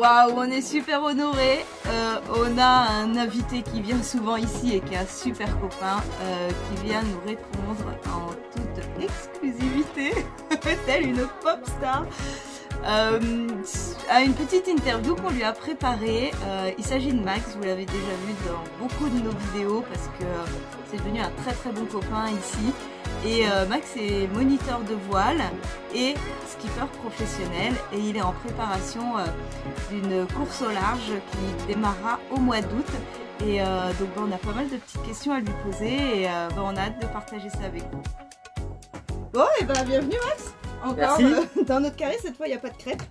Waouh, on est super honorés. On a un invité qui vient souvent ici et qui est un super copain qui vient nous répondre en toute exclusivité, telle une pop star, à une petite interview qu'on lui a préparée. Il s'agit de Max, vous l'avez déjà vu dans beaucoup de nos vidéos parce que c'est devenu un très bon copain ici. Et Max est moniteur de voile et skipper professionnel et il est en préparation d'une course au large qui démarrera au mois d'août. Et donc on a pas mal de petites questions à lui poser et on a hâte de partager ça avec vous. Bon, et bienvenue Max, encore dans notre carré. Cette fois il n'y a pas de crêpes.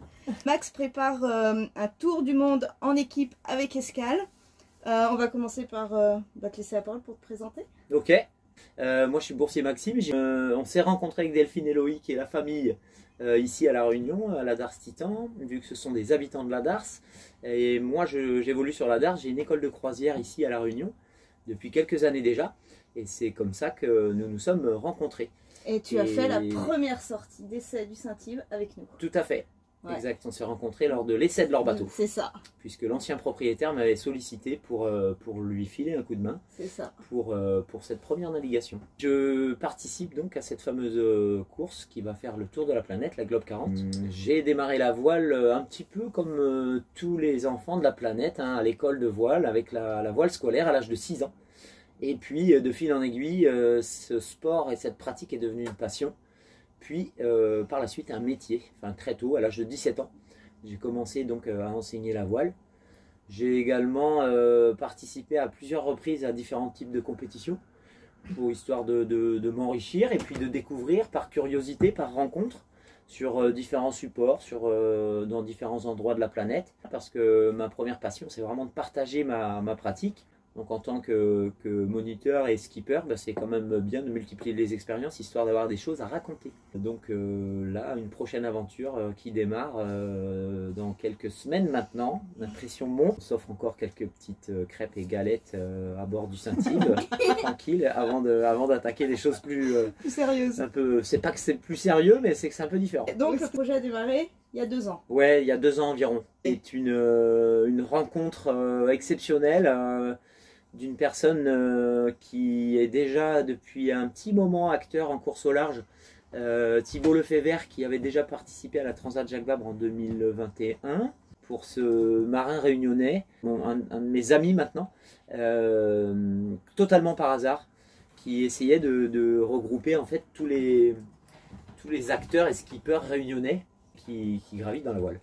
Max prépare un tour du monde en équipe avec escale. On va commencer par te laisser la parole pour te présenter. Ok. Moi je suis Boursier Maxime, on s'est rencontré avec Delphine et Loïc et la famille ici à La Réunion, à la Darse Titan, vu que ce sont des habitants de la Darse. Et moi j'évolue sur la Darse, j'ai une école de croisière ici à La Réunion depuis quelques années déjà. Et c'est comme ça que nous nous sommes rencontrés. Et tu as fait la première sortie d'essai du Saint-Yves avec nous. Tout à fait. Ouais. Exact, on s'est rencontrés lors de l'essai de leur bateau. C'est ça. Puisque l'ancien propriétaire m'avait sollicité pour lui filer un coup de main. C'est ça. Pour cette première navigation. Je participe donc à cette fameuse course qui va faire le tour de la planète, la Globe 40. J'ai démarré la voile un petit peu comme tous les enfants de la planète, hein, à l'école de voile, avec la voile scolaire à l'âge de 6 ans. Et puis de fil en aiguille, ce sport et cette pratique est devenue une passion. Puis par la suite un métier, enfin très tôt, à l'âge de 17 ans, j'ai commencé donc à enseigner la voile. J'ai également participé à plusieurs reprises à différents types de compétitions, pour histoire de m'enrichir et puis de découvrir par curiosité, par rencontre, sur différents supports, dans différents endroits de la planète. Parce que ma première passion, c'est vraiment de partager ma pratique. Donc en tant que moniteur et skipper, c'est quand même bien de multiplier les expériences, histoire d'avoir des choses à raconter. Donc là, une prochaine aventure qui démarre dans quelques semaines maintenant. L'impression monte. On s'offre encore quelques petites crêpes et galettes à bord du Saint-Yves, tranquille, avant d'attaquer des choses plus sérieuses. C'est pas que c'est plus sérieux, mais c'est que c'est un peu différent. Et donc le projet a démarré il y a 2 ans. Ouais, il y a 2 ans environ. C'est une rencontre exceptionnelle. D'une personne qui est déjà depuis un petit moment acteur en course au large, Thibaut Lefebvre, qui avait déjà participé à la Transat Jacques Vabre en 2021 pour ce marin réunionnais, un de mes amis maintenant, totalement par hasard, qui essayait de regrouper en fait tous les acteurs et skippers réunionnais qui gravitent dans la voile.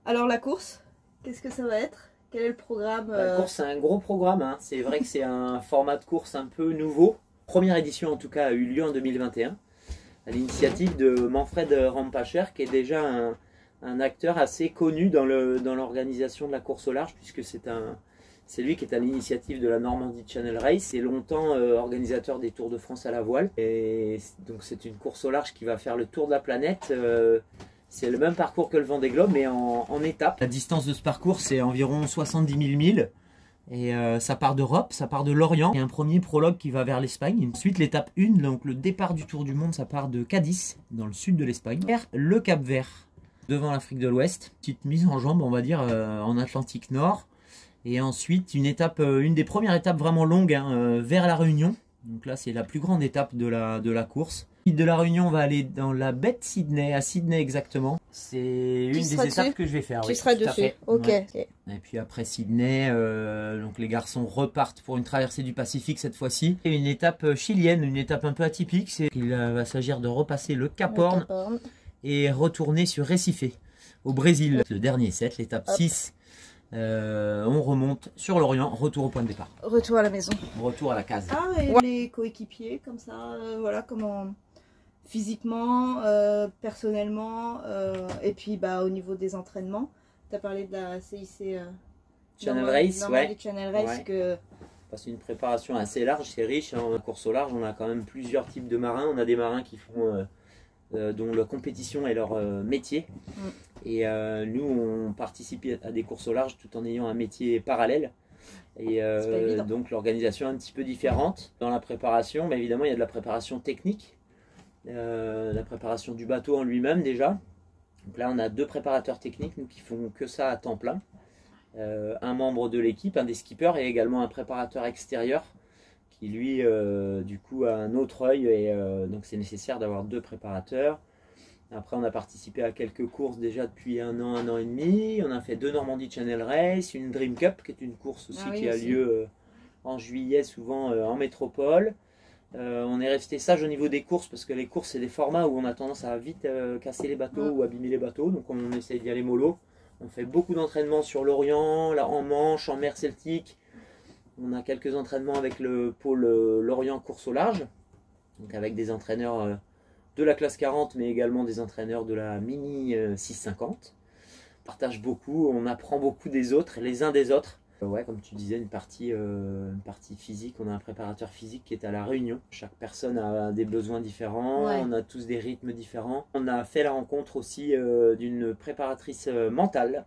Alors la course, qu'est-ce que ça va être ? Quel est le programme La course, c'est un gros programme, hein. C'est vrai que c'est un format de course un peu nouveau. Première édition en tout cas a eu lieu en 2021 à l'initiative de Manfred Rampacher, qui est déjà un acteur assez connu dans l'organisation de la course au large, puisque c'est lui qui est à l'initiative de la Normandie Channel Race et longtemps organisateur des Tours de France à la voile. Et donc c'est une course au large qui va faire le tour de la planète. C'est le même parcours que le Vendée Globe, mais en étapes. La distance de ce parcours, c'est environ 70 000 milles. Et ça part d'Europe, ça part de l'Orient. Il y a un premier prologue qui va vers l'Espagne. Ensuite, l'étape 1, donc le départ du Tour du Monde, ça part de Cadiz, dans le sud de l'Espagne, vers le Cap Vert, devant l'Afrique de l'Ouest. Petite mise en jambe, on va dire, en Atlantique Nord. Et ensuite, une des premières étapes vraiment longues, hein, vers la Réunion. Donc là, c'est la plus grande étape de la course. De la Réunion, on va aller dans la baie de Sydney, à Sydney exactement. C'est une des étapes que je vais faire. Tu seras dessus, ok. Ouais. Et puis après Sydney, donc les garçons repartent pour une traversée du Pacifique cette fois-ci. Et une étape chilienne, une étape un peu atypique, c'est qu'il va s'agir de repasser le Cap Horn et retourner sur Recife, au Brésil. Le dernier set, l'étape 6. On remonte sur l'Orient, retour au point de départ. Retour à la maison. Retour à la case. Ah, et les coéquipiers, comme ça, voilà, comment... Physiquement, personnellement, et puis au niveau des entraînements, tu as parlé de la CIC Channel Race, ouais. Channel Race ouais. C'est une préparation assez large, c'est riche. En course au large, on a quand même plusieurs types de marins. On a des marins qui font, dont la compétition est leur métier. Et nous, on participe à des courses au large tout en ayant un métier parallèle. Et donc l'organisation est un petit peu différente dans la préparation, mais évidemment il y a de la préparation technique. La préparation du bateau en lui-même déjà, Donc là, on a 2 préparateurs techniques nous, qui font que ça à temps plein. Un membre de l'équipe, un des skippers, et également un préparateur extérieur qui lui, du coup, a un autre œil. Et donc c'est nécessaire d'avoir 2 préparateurs. Après, on a participé à quelques courses déjà depuis un an et demi. On a fait 2 Normandie Channel Race, une Dream Cup, qui est une course aussi qui a lieu en juillet, souvent en métropole. On est resté sage au niveau des courses, parce que les courses, c'est des formats où on a tendance à vite casser les bateaux ou abîmer les bateaux. Donc on essaie d'y aller mollo. On fait beaucoup d'entraînements sur l'Orient, là en Manche, en mer Celtique. On a quelques entraînements avec le pôle Lorient course au large, donc avec des entraîneurs de la classe 40, mais également des entraîneurs de la Mini 650. On partage beaucoup, on apprend beaucoup des autres, les uns des autres. Ouais, comme tu disais, une partie physique. On a un préparateur physique qui est à La Réunion. Chaque personne a des besoins différents, on a tous des rythmes différents. On a fait la rencontre aussi d'une préparatrice mentale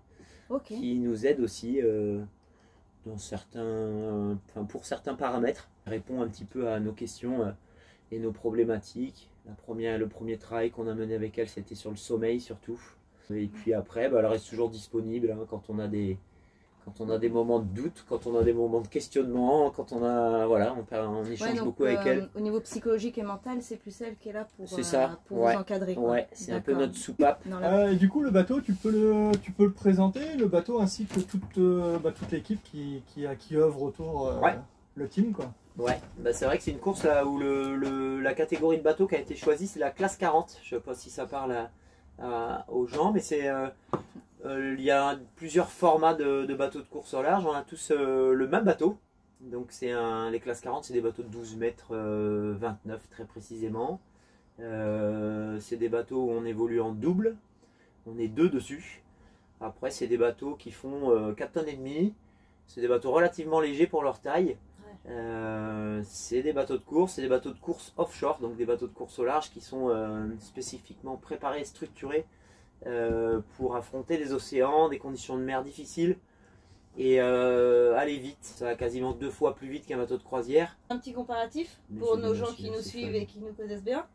qui nous aide aussi dans pour certains paramètres. Elle répond un petit peu à nos questions et nos problématiques. Le premier travail qu'on a mené avec elle, c'était sur le sommeil surtout. Et puis après, elle reste toujours disponible quand on a des moments de doute, quand on a des moments de questionnement, quand on a on échange beaucoup avec elle. Au niveau psychologique et mental, c'est plus elle qui est là pour vous encadrer. Ouais, c'est un peu notre soupape. Et du coup, le bateau, tu peux le présenter, le bateau ainsi que toute l'équipe qui œuvre autour, le team, quoi. Ouais, c'est vrai que c'est une course là où la catégorie de bateau qui a été choisie, c'est la classe 40. Je sais pas si ça parle aux gens, mais c'est il y a plusieurs formats de bateaux de course au large. On a tous le même bateau. Donc les classes 40, c'est des bateaux de 12 mètres 29 très précisément. C'est des bateaux où on évolue en double. On est 2 dessus. Après, c'est des bateaux qui font 4 tonnes et demie. C'est des bateaux relativement légers pour leur taille. C'est des bateaux de course offshore, donc des bateaux de course au large qui sont spécifiquement préparés et structurés pour affronter des océans, des conditions de mer difficiles et aller vite. Ça va quasiment 2 fois plus vite qu'un bateau de croisière. Un petit comparatif pour nos gens qui nous suivent et qui nous connaissent bien.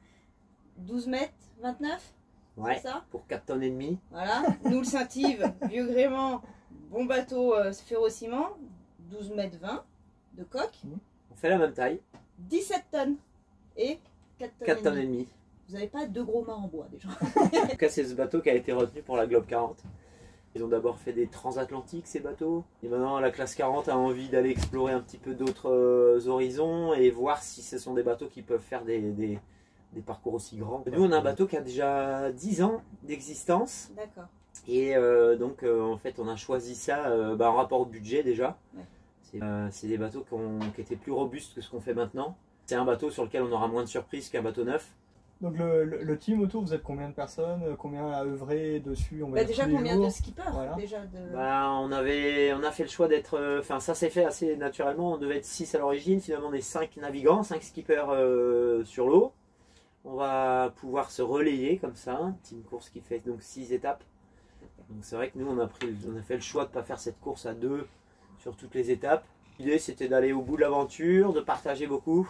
12 mètres 29, ouais, c'est ça, pour 4 tonnes et demie. Voilà, nous le Saint-Yves, vieux gréement, bon bateau ferro-ciment, 12 mètres 20 de coque. On fait la même taille. 17 tonnes et 4 tonnes et demie. Vous n'avez pas 2 gros mâts en bois déjà. En tout cas, c'est ce bateau qui a été retenu pour la Globe 40. Ils ont d'abord fait des transatlantiques, ces bateaux. Et maintenant, la classe 40 a envie d'aller explorer un petit peu d'autres horizons et voir si ce sont des bateaux qui peuvent faire des parcours aussi grands. Nous, on a un bateau qui a déjà 10 ans d'existence. D'accord. Et donc, en fait, on a choisi ça en rapport au budget déjà. Ouais. C'est des bateaux qui étaient plus robustes que ce qu'on fait maintenant. C'est un bateau sur lequel on aura moins de surprises qu'un bateau neuf. Donc le team autour, vous êtes combien de personnes? Combien à œuvrer dessus? Déjà combien de skippers on a fait le choix d'être... ça s'est fait assez naturellement. On devait être 6 à l'origine. Finalement, on est 5 navigants, 5 skippers sur l'eau. On va pouvoir se relayer comme ça. Team course qui fait donc 6 étapes. Donc c'est vrai que nous, on a fait le choix de ne pas faire cette course à 2 sur toutes les étapes. L'idée, c'était d'aller au bout de l'aventure, de partager beaucoup.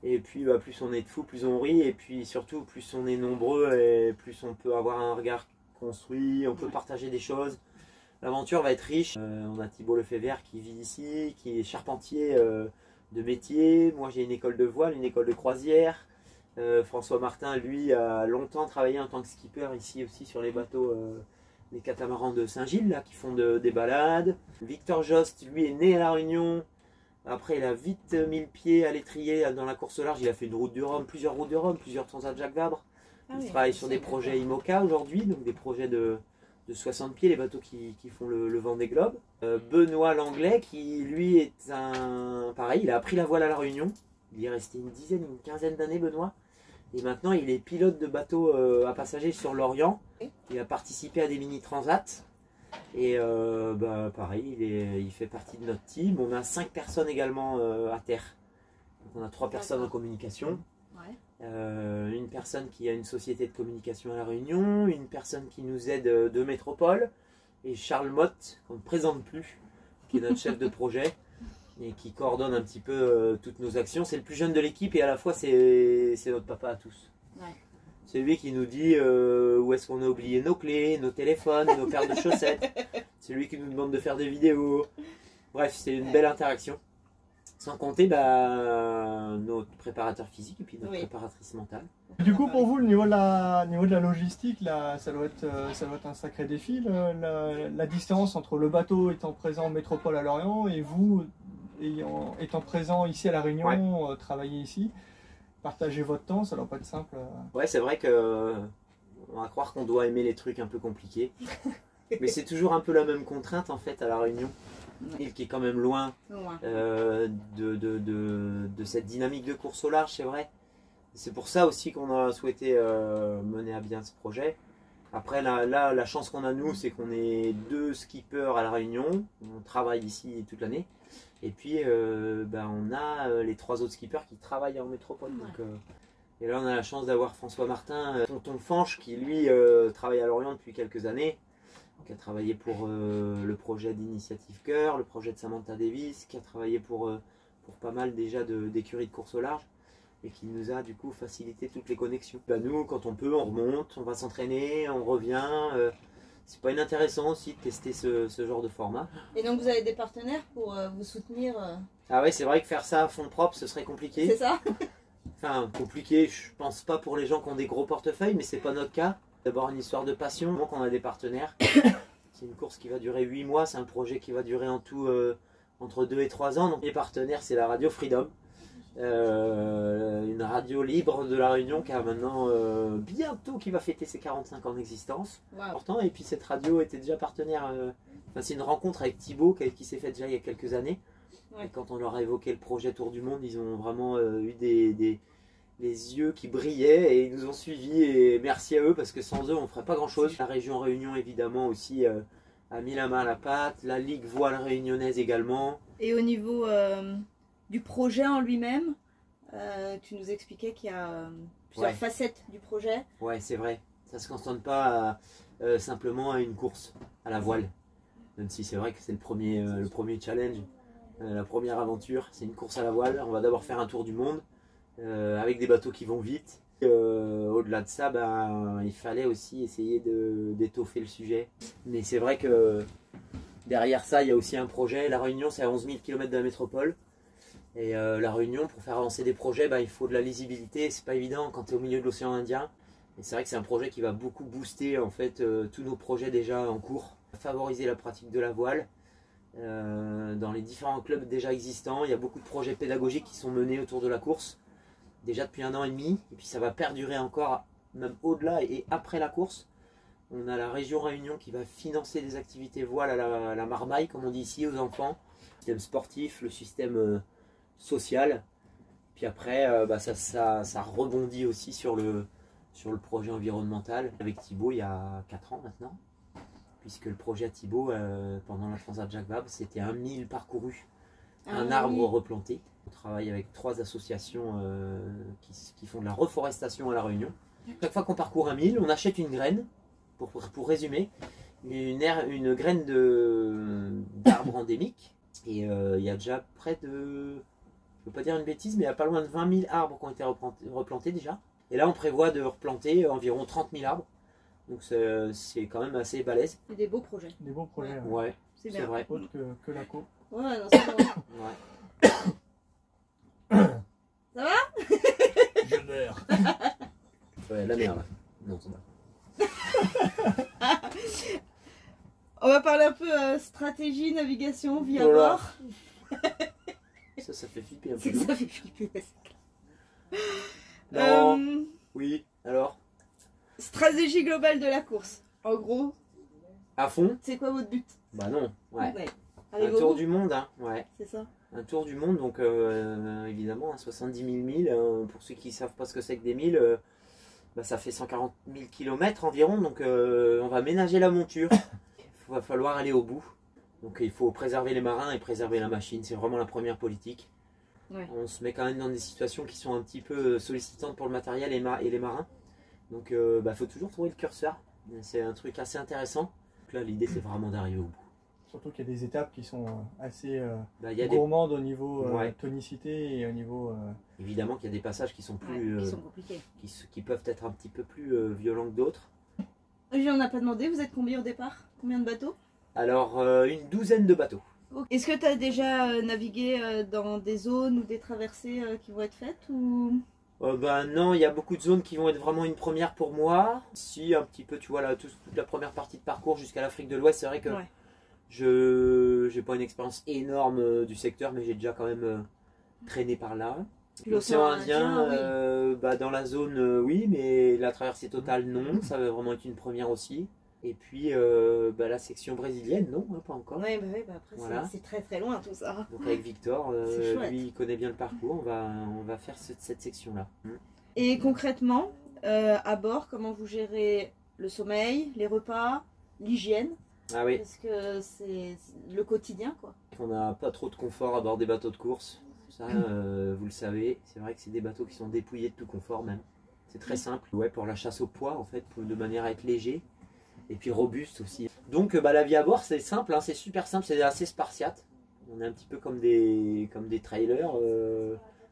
Et puis plus on est de fous, plus on rit, et puis surtout plus on est nombreux et plus on peut avoir un regard construit, on peut partager des choses. L'aventure va être riche. On a Thibaut Lefebvre qui vit ici, qui est charpentier de métier. Moi j'ai une école de voile, une école de croisière. François Martin, lui, a longtemps travaillé en tant que skipper ici aussi sur les bateaux, les catamarans de Saint-Gilles là, qui font des balades. Victor Jost, lui, est né à La Réunion. Après, il a vite mis le pied à l'étrier dans la course au large. Il a fait une route du Rhum, plusieurs routes du Rhum, plusieurs transats Jacques Vabre. Il travaille sur des projets IMOCA aujourd'hui, donc des projets de 60 pieds, les bateaux qui font le Vendée Globe. Benoît Langlais, qui lui est pareil, il a appris la voile à La Réunion. Il y est resté une quinzaine d'années, Benoît. Et maintenant, il est pilote de bateau à passagers sur l'Orient. Il a participé à des mini-transats. Et pareil, il fait partie de notre team. On a 5 personnes également à terre. Donc on a 3 personnes en communication. Une personne qui a une société de communication à La Réunion, une personne qui nous aide de métropole, et Charles Motte, qu'on ne présente plus, qui est notre chef de projet et qui coordonne un petit peu toutes nos actions. C'est le plus jeune de l'équipe et à la fois c'est notre papa à tous. C'est lui qui nous dit où est-ce qu'on a oublié nos clés, nos téléphones, nos paires de chaussettes. C'est lui qui nous demande de faire des vidéos. Bref, c'est une belle interaction. Sans compter notre préparateur physique et puis notre préparatrice mentale. Du coup, pour vous, le niveau de la logistique, là, ça doit être un sacré défi. La distance entre le bateau étant présent en métropole à Lorient et vous étant présent ici à La Réunion, travailler ici. Partager votre temps, ça doit pas être simple. Ouais, c'est vrai que on va croire qu'on doit aimer les trucs un peu compliqués. Mais c'est toujours un peu la même contrainte en fait à La Réunion. Île qui est quand même loin de cette dynamique de course au large, c'est vrai. C'est pour ça aussi qu'on a souhaité mener à bien ce projet. Après, là la chance qu'on a nous, c'est qu'on est 2 skippers à La Réunion. On travaille ici toute l'année. Et puis, on a les 3 autres skippers qui travaillent en métropole. Donc, et là, on a la chance d'avoir François Martin, tonton Fanche, qui lui travaille à Lorient depuis quelques années, qui a travaillé pour le projet d'Initiative Cœur, le projet de Samantha Davis, qui a travaillé pour pas mal déjà d'écuries de course au large, et qui nous a du coup facilité toutes les connexions. Nous, quand on peut, on remonte, on va s'entraîner, on revient. C'est pas inintéressant aussi de tester ce genre de format. Et donc vous avez des partenaires pour vous soutenir Ah ouais, c'est vrai que faire ça à fond propre, ce serait compliqué. C'est ça. Enfin, compliqué, je pense pas pour les gens qui ont des gros portefeuilles, mais c'est pas notre cas. D'abord une histoire de passion, donc on a des partenaires. C'est une course qui va durer 8 mois, c'est un projet qui va durer en tout entre 2 et 3 ans. Donc les partenaires, c'est la radio Freedom. Une radio libre de La Réunion qui a maintenant bientôt qui va fêter ses 45 ans d'existence. Wow. Et puis cette radio était déjà partenaire, c'est une rencontre avec Thibaut qui s'est faite déjà il y a quelques années. Et quand on leur a évoqué le projet Tour du Monde, ils ont vraiment eu les yeux qui brillaient et ils nous ont suivis, et merci à eux parce que sans eux on ne ferait pas grand chose. La région Réunion évidemment aussi a mis la main à la pâte, la Ligue voile réunionnaise également. Et au niveau du projet en lui-même, tu nous expliquais qu'il y a plusieurs facettes du projet. Ouais, c'est vrai. Ça ne se cantonne pas simplement à une course à la voile. Même si c'est vrai que c'est le premier challenge, la première aventure, c'est une course à la voile. On va d'abord faire un tour du monde avec des bateaux qui vont vite. Au-delà de ça, il fallait aussi essayer d'étoffer le sujet. Mais c'est vrai que derrière ça, il y a aussi un projet. La Réunion, c'est à 11 000 km de la métropole. Et La Réunion, pour faire avancer des projets, il faut de la lisibilité. C'est pas évident quand tu es au milieu de l'océan Indien. Et c'est vrai que c'est un projet qui va beaucoup booster en fait tous nos projets déjà en cours. Favoriser la pratique de la voile dans les différents clubs déjà existants. Il y a beaucoup de projets pédagogiques qui sont menés autour de la course. Déjà depuis 1 an et demi. Et puis ça va perdurer encore même au-delà et après la course. On a la région Réunion qui va financer des activités voile à la marmaille, comme on dit ici, aux enfants. Le système sportif, le système social. Puis après, ça rebondit aussi sur le projet environnemental. Avec Thibaut, il y a 4 ans maintenant. Puisque le projet à Thibaut, pendant la Transat Jacques Vabre, c'était 1 000 parcourus. Un arbre replanté. On travaille avec 3 associations qui font de la reforestation à La Réunion. Chaque fois qu'on parcourt 1 000, on achète une graine. Pour résumer, une graine d'arbre endémique. Et il y a déjà près de, je ne veux pas dire une bêtise, mais il y a pas loin de 20 000 arbres qui ont été replantés déjà. Et là, on prévoit de replanter environ 30 000 arbres. Donc c'est quand même assez balèze. C'est des beaux projets. Des beaux projets. Ouais, c'est vrai. Autre que la co. Ouais, non, c'est bon. Ouais. Ça va? Je meurs. Ouais, la merde. Non, ça va. On va parler un peu stratégie, navigation, vie à bord. Ça fait flipper un peu. Ça fait flipper. Non. Oui, alors? Stratégie globale de la course. En gros. À fond? C'est quoi votre but? Bah non, ouais. Un tour du monde, hein, ouais. C'est ça. Un tour du monde, donc évidemment, 70 000 milles. Pour ceux qui ne savent pas ce que c'est que des milles, ça fait 140 000 km environ, donc on va ménager la monture. Il va falloir aller au bout. Donc il faut préserver les marins et préserver la machine, c'est vraiment la première politique. Ouais. On se met quand même dans des situations qui sont un petit peu sollicitantes pour le matériel et les marins. Donc il faut toujours trouver le curseur, c'est un truc assez intéressant. Donc là l'idée c'est vraiment d'arriver au bout. Surtout qu'il y a des étapes qui sont assez gourmandes au niveau tonicité et au niveau... Évidemment qu'il y a des passages qui sont plus... qui sont compliqués. Qui peuvent être un petit peu plus violents que d'autres. On n'a pas demandé, vous êtes combien au départ? Combien de bateaux? Alors, une douzaine de bateaux. Est-ce que tu as déjà navigué dans des zones ou des traversées qui vont être faites ou... Non, il y a beaucoup de zones qui vont être vraiment une première pour moi. Si, un petit peu, tu vois, là, toute la première partie de parcours jusqu'à l'Afrique de l'Ouest, c'est vrai que je n'ai pas une expérience énorme du secteur, mais j'ai déjà quand même traîné par là. L'océan Indien, dans la zone, oui, mais la traversée totale, non. Ça va vraiment être une première aussi. Et puis la section brésilienne, non, pas encore. Oui, après voilà. C'est très très loin tout ça. Donc avec Victor, lui il connaît bien le parcours, on va faire cette section-là. Et concrètement, à bord, comment vous gérez le sommeil, les repas, l'hygiène? Ah oui. Parce que c'est le quotidien quoi. On n'a pas trop de confort à bord des bateaux de course. Ça, vous le savez, c'est vrai que c'est des bateaux qui sont dépouillés de tout confort même. C'est très simple, pour la chasse au poids en fait, de manière à être léger. Et puis robuste aussi. Donc la vie à bord c'est simple, c'est super simple, c'est assez spartiate. On est un petit peu comme des trailers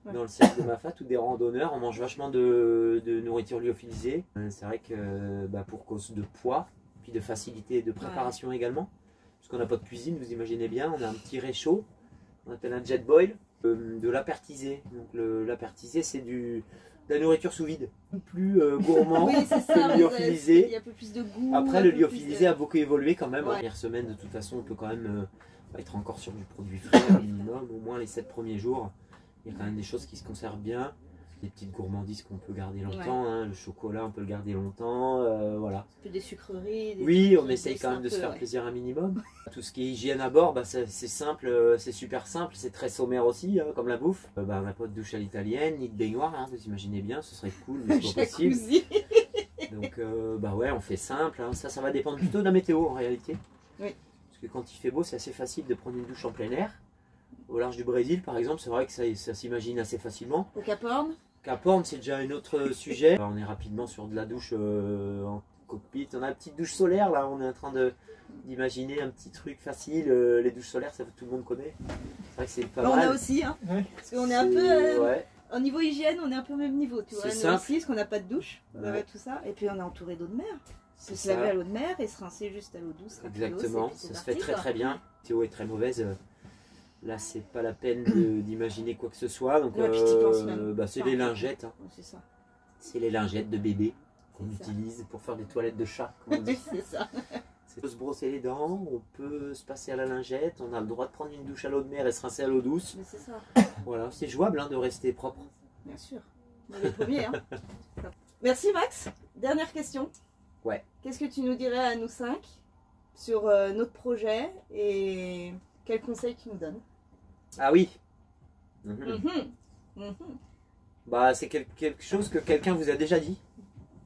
dans le cercle de Mafat ou des randonneurs. On mange vachement de nourriture lyophilisée. C'est vrai que pour cause de poids, puis de facilité de préparation également. Parce qu'on n'a pas de cuisine, vous imaginez bien, on a un petit réchaud, on appelle un jet boil, de l'apertisé. Donc l'apertisé c'est de la nourriture sous vide, plus gourmand que le lyophilisé. Il y a un peu plus de goût. Après, le lyophilisé a beaucoup évolué quand même. La première semaine, de toute façon, on peut quand même être encore sur du produit frais minimum, au moins les 7 premiers jours. Il y a quand même des choses qui se conservent bien. Des petites gourmandises qu'on peut garder longtemps. Le chocolat, on peut le garder longtemps. Voilà. Des sucreries. Oui, on essaye quand même de se faire plaisir un minimum. Tout ce qui est hygiène à bord, c'est simple, c'est super simple, c'est très sommaire aussi, comme la bouffe. On n'a pas de douche à l'italienne, ni de baignoire, vous imaginez bien, ce serait cool, mais c'est pas possible. Donc on fait simple, ça va dépendre plutôt de la météo en réalité. Oui. Parce que quand il fait beau, c'est assez facile de prendre une douche en plein air. Au large du Brésil, par exemple, c'est vrai que ça s'imagine assez facilement. Au Cap Horn? Cap Horn, c'est déjà un autre sujet. On est rapidement sur de la douche en cockpit. On a une petite douche solaire, là, on est en train d'imaginer un petit truc facile. Les douches solaires, ça tout le monde connaît. C'est vrai que c'est pas mal. On a aussi, parce qu'on est un peu... Au niveau hygiène, on est un peu au même niveau, tu vois. C'est simple. Aussi, parce qu'on n'a pas de douche, on avait tout ça. Et puis on est entouré d'eau de mer. C'est se laver à l'eau de mer et se rincer juste à l'eau douce. Exactement, ça se fait très très bien. La météo est très mauvaise. Là, c'est pas la peine d'imaginer quoi que ce soit. Donc, c'est les lingettes. C'est ça. C'est les lingettes de bébé qu'on utilise pour faire des toilettes de chat. Comme on dit. C'est ça. On peut se brosser les dents, on peut se passer à la lingette, on a le droit de prendre une douche à l'eau de mer et se rincer à l'eau douce. Mais c'est ça. Voilà, c'est jouable de rester propre. Bien sûr. On est les premiers. Merci Max. Dernière question. Ouais. Qu'est-ce que tu nous dirais à nous 5 sur notre projet et quels conseils tu nous donnes? Ah oui. C'est quelque chose que quelqu'un vous a déjà dit.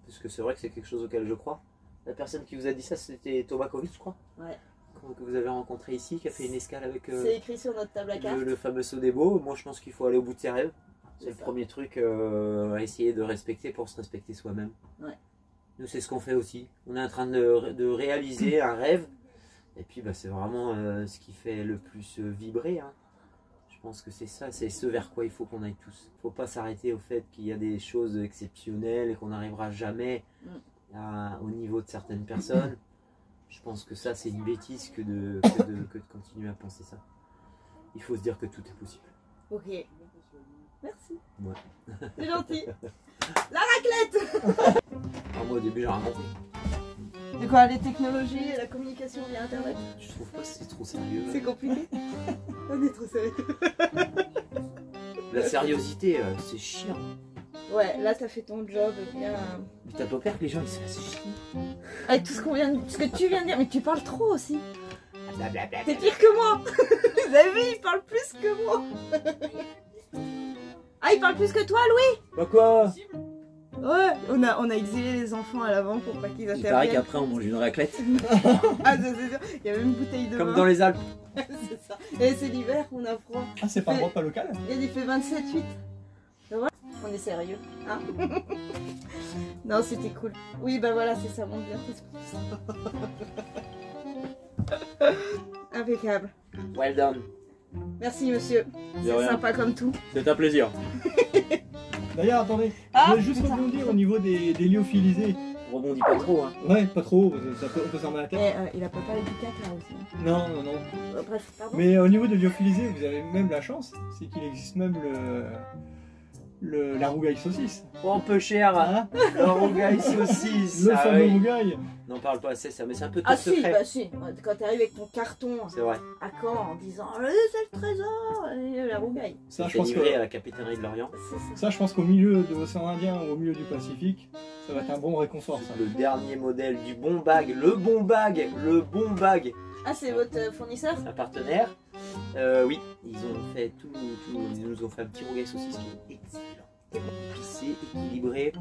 Parce que c'est vrai que c'est quelque chose auquel je crois. La personne qui vous a dit ça, c'était Thomas Kovic, je crois. Ouais. Que vous avez rencontré ici, qui a fait une escale avec c'est écrit sur notre table à cartes. Le fameux Sodebo. Moi, je pense qu'il faut aller au bout de ses rêves. C'est le premier truc à essayer de respecter pour se respecter soi-même. Ouais. Nous, c'est ce qu'on fait aussi. On est en train de réaliser un rêve. Et puis, c'est vraiment ce qui fait le plus vibrer. Je pense que c'est ça, c'est ce vers quoi il faut qu'on aille tous. Il ne faut pas s'arrêter au fait qu'il y a des choses exceptionnelles et qu'on n'arrivera jamais au niveau de certaines personnes. Je pense que ça, c'est une bêtise que de continuer à penser ça. Il faut se dire que tout est possible. Ok. Merci. Ouais. C'est gentil. La raclette. Moi, au début, j'ai raconté. De quoi? Les technologies et la communication via Internet? Je trouve pas que c'est trop sérieux. C'est compliqué. On est trop sérieux. La sériosité, c'est chiant. Ouais, là t'as fait ton job bien. Mais t'as pas peur que les gens ils se fassent chier? Avec tout ce que tu viens de dire, mais tu parles trop aussi. T'es pire que moi. Vous avez vu, il parle plus que moi. Ah, il parle plus que toi, Louis? Bah quoi? Ouais, on a exilé les enfants à l'avant pour pas qu'ils interviennent. Il paraît qu'après on mange une raclette. Ah, c'est sûr. Il y a même une bouteille de vin. Comme dans les Alpes. C'est ça. Et c'est l'hiver, on a froid. Ah, c'est pas un repas local? Il fait 27,8. On est sérieux, hein? Non, c'était cool. Oui, bah voilà, c'est ça, mon bien. Impeccable. Well done. Merci monsieur. C'est sympa comme tout. C'est un plaisir. D'ailleurs, attendez, je voulais juste rebondir au niveau des lyophilisés. Rebondis pas trop, hein. Ouais, pas trop, on peut s'en mettre la tête. Il a pas parlé du caca aussi. Non, non, non. Bref, pardon. Mais au niveau de lyophilisés, vous avez même la chance, c'est qu'il existe même la rougaille saucisse. Oh, un peu cher, hein. La rougaille saucisse. Le fameux rougaille. N'en parle pas assez, ça, mais c'est un peu top secret. Bah si, quand t'arrives avec ton carton c'est vrai. à Caen en disant c'est le trésor, et la rougaille. Ça, je pense livré à la capitainerie de l'Orient. Ça, je pense qu'au milieu de l'océan Indien ou au milieu du Pacifique, ça va être un bon réconfort. Ça. Le dernier modèle du bon bag, le bon bag, le bon bag. Ah, c'est votre fournisseur? Un partenaire. Oui, ils ont fait tout, ils nous ont fait un petit rougail saucisse qui est excellent. Épicé, équilibré,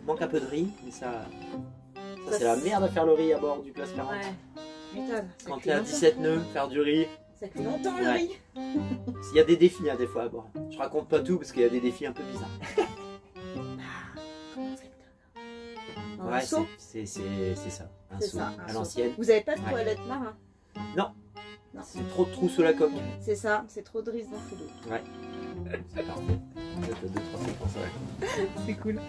manque un peu de riz, mais ça c'est la merde à faire le riz à bord du Classe 40. Ouais, m'étonne. Quand t'es à 17 nœuds, faire du riz. Ça cuit longtemps le riz. Il y a des défis hein, des fois à bord. Je raconte pas tout parce qu'il y a des défis un peu bizarres. Ouais, c'est ça. Un seau à l'ancienne. Vous avez pas de toilette marin? Non. C'est trop de trous sous la coque. C'est ça, c'est trop de risques dans l'eau. Ouais. C'est parfait. C'est 2-3 séquences, ouais. C'est cool.